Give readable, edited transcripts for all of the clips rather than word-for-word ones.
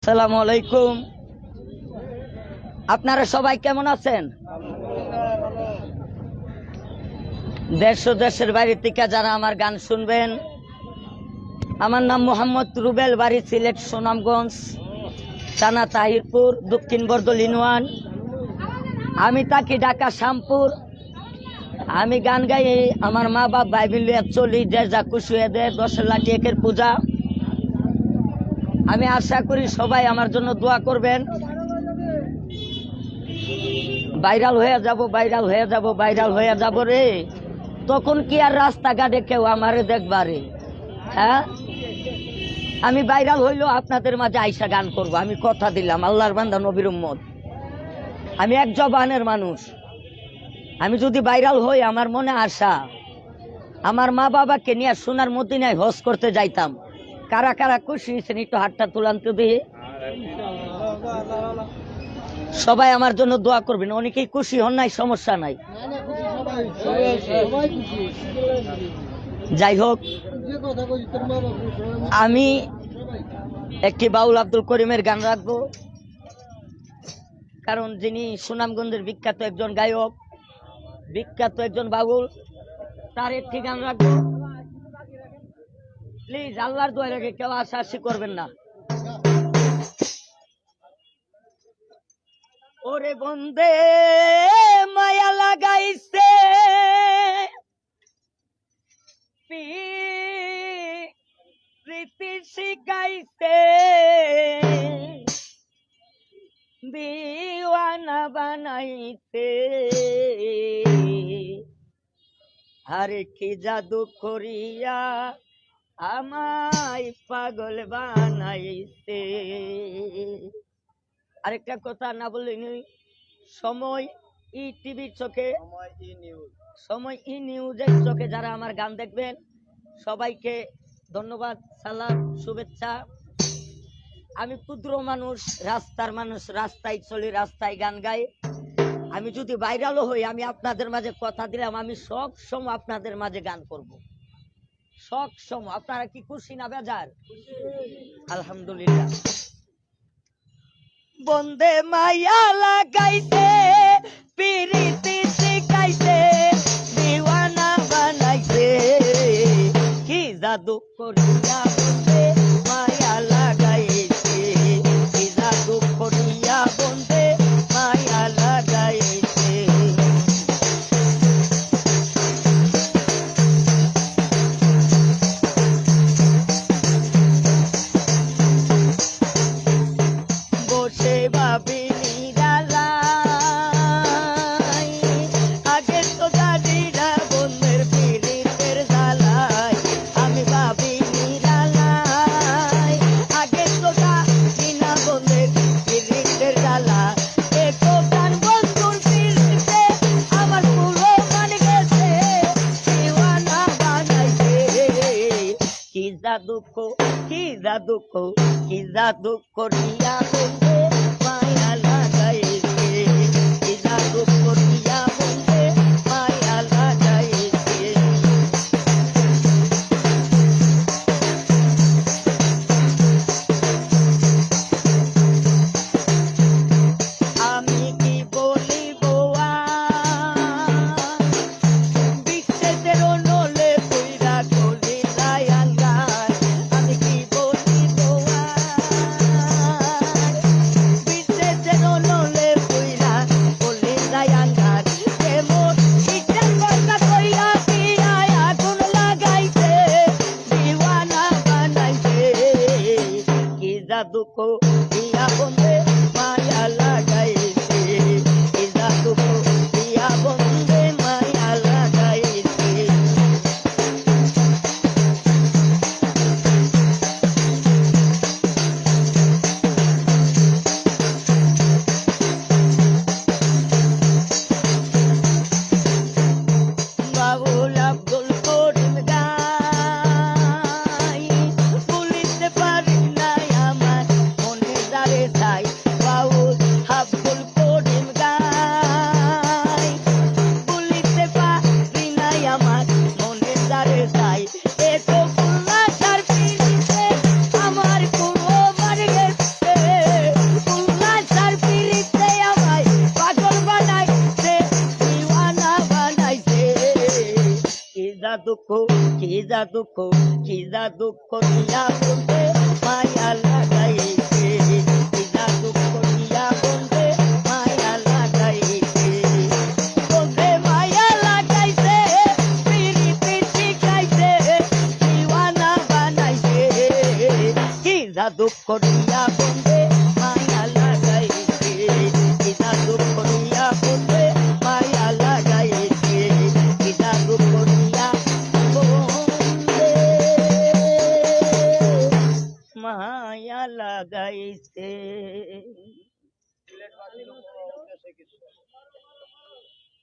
আসসালামু আলাইকুম। আপনারা সবাই কেমন আছেন? দেশ ও দেশের বাইরে থেকে যারা আমার গান শুনবেন, আমার নাম মোহাম্মদ রুবেল, বাড়ি সিলেট সুনামগঞ্জ, থানা তাহিরপুর, দক্ষিণ বরদল ইউনিয়ন। আমি থাকি ঢাকা শ্যামপুর। আমি গান গাই, আমার মা বাপ ভাই মিলে চলি, যে যা খুশি হয়ে দেয়, 10 লাখ একের পূজা। আমি আশা করি সবাই আমার জন্য দোয়া করবেন। ভাইরাল হয়ে যাব, ভাইরাল হয়ে যাব, ভাইরাল হয়ে যাব রে। তখন কি আর রাস্তাঘাটে কেউ আমারে দেখবারে? হ্যাঁ, আমি ভাইরাল হইলেও আপনাদের মাঝে আইসা গান করব। আমি কথা দিলাম, আল্লাহর বান্দা, নবীর উম্মত। আমি এক জবানের মানুষ। আমি যদি ভাইরাল হই, আমার মনে আশা আমার মা বাবাকে নিয়ে সোনার মদিনায় হজ করতে যাইতাম। কারা কারা খুশি হয়েছেন একটু হাতটা তুলান তো দিয়ে। সবাই আমার জন্য দোয়া করবেন। অনেকেই খুশি হন নাই, সমস্যা নাই। যাই হোক, আমি একটি বাউল আব্দুল করিমের গান রাখবো, কারণ যিনি সুনামগঞ্জের বিখ্যাত একজন গায়ক, বিখ্যাত একজন বাউল, তার একটি গান রাখবো। প্লিজ আল্লাহর দোয়া রেখে কেউ আশাআশি করবেন না। ওরে বন্দে মায়া লাগাইছে প্রীতি শিখাইছে, দিওয়ানা বানাইছে, আরে কি জাদু করিয়া আমায় পাগল বানাইছে। আরেকটা কথা না বললেই নই, সময় ই টিভির চোখে, সময় ই নিউজের চোখে যারা আমার গান দেখবেন, সবাইকে ধন্যবাদ, সালাম, শুভেচ্ছা। আমি ক্ষুদ্র মানুষ, রাস্তার মানুষ, রাস্তায় চলি, রাস্তায় গান গাই। আমি যদি ভাইরালও হই, আমি আপনাদের মাঝে কথা দিলাম, আমি সব সময় আপনাদের মাঝে গান করব, সব সময়। আপনারা কি খুশি না বেজার? আলহামদুলিল্লাহ। বন্দে মায়া লাগাইছে, পিরিতি শিখাইছে, দিওয়ানা বানাইছে, কি জাদু করিয়া বন্দে মায়া লাগাইছে, কি জাদু করিয়া বন্দে মায়া লাগাইছে। বসে ভাবি নিরালাই, আগে তো জানি না বন্ধের পিরিতের জ্বালাই। আমি ভাবি নিরালাই, আগে তো জানি না বন্ধের পিরিতের জ্বালা। একটু গান বন্ধুর পিরিতে আমার পুরো মান গেছে, দিওয়ানা বানাইছে, কি জাদু, কি জাদু, কি জাদু করিয়া বন্দে মায়া লাগাইছে, কি জাদু করিয়া বন্দে মায়া লাগাইছে। আমি কি বলিব বিচ্ছেদের নলে পুইরা গলি যায় আল্লাহ। আমি কি বলিব বিচ্ছেদের নলে পুইরা গলি যায় আল্লাহ। এমন ইচ্ছা কথা কইরা কি আগুন লাগাইছে, দিওয়ানা বানাইছে, কি জাদু করিয়া বন্দে মায়া লাগাইছে, কি জাদু করিয়া বন্দে মায়া লাগাইছে। বাউল আব্দুল করিম গাই, বলিতে পারি নাই আমার মনে যারে চাই। বাউল আব্দুল দুঃখ কি যা দুঃখ কি যা দুঃখ দিয়া বলতে মায়া লাগাইছে কি যা দুঃখ দিয়া বলতে মায়া লাগাইছে বলতে মায়া লাগাইছে পিরিতি শিখাইছে দিওয়ানা বানাইছে কি যা দুঃখ দিয়া বলতে মায়া লাগাইছে কি যা দুঃখ দিয়া বলতে মায়া লাগাইছে কি যা দুঃখ দিয়া বলতে মায়া লাগাইছে।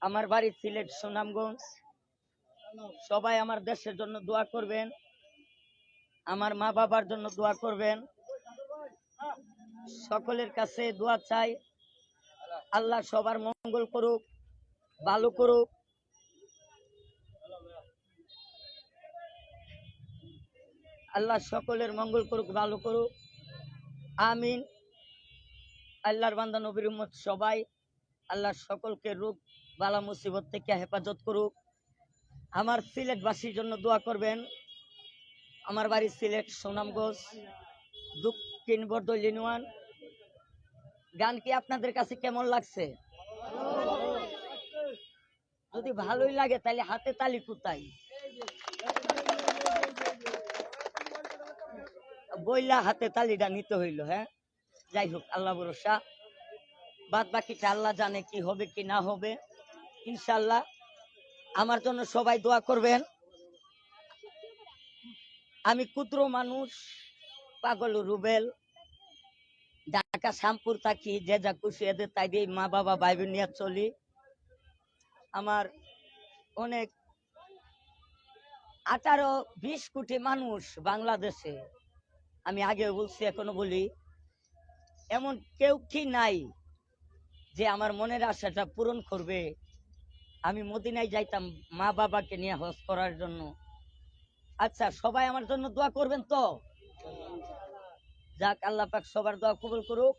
আমার বাড়ি সিলেট সুনামগঞ্জ। সবাই আমার দেশের জন্য দোয়া করবেন, আমার মা বাবার জন্য দোয়া করবেন। সকলের কাছে দোয়া চাই, আল্লাহ সবার মঙ্গল করুক, ভালো করুক। আল্লাহ সকলের মঙ্গল করুক, ভালো করুক, আমিন। আল্লাহর বান্দা নবীর উম্মত সবাই আল্লাহ সকলকে রোগ বালা মুসিবত থেকে হেফাজত করুক। আমার সিলেটবাসীর জন্য দোয়া করবেন। আমার বাড়ি সিলেট সুনামগঞ্জ, দক্ষিণ বরদল ইউনিয়ন। গান কি আপনাদের কাছে কেমন লাগছে? যদি ভালোই লাগে তাহলে হাতে তালি কোথায়? বইলা হাতে তালিটা নিতে হইল। হ্যাঁ, যাই হোক, আল্লাহ ভরসা, বাদ বাকিটা আল্লাহ জানে কি হবে কি না হবে। ইনশাল্লাহ আমার জন্য সবাই দোয়া করবেন। আমি ক্ষুদ্র মানুষ, পাগল রুবেল, ঢাকা শ্যামপুর থাকি। যে যা খুশি এদের তাই দিয়ে মা বাবা ভাই বোন নিয়ে চলি। আমার অনেক 18-20 কোটি মানুষ বাংলাদেশে। আমি আগে বলছি, এখনো বলি, এমন কেউ কি নাই যে আমার মনের আশাটা পূরণ করবে। আমি মদিনায় যাইতাম মা বাবাকে নিয়ে হজ করার জন্য। আচ্ছা, সবাই আমার জন্য দোয়া করবেন তো? যাক, আল্লাহ পাক সবার দোয়া কবুল করুক।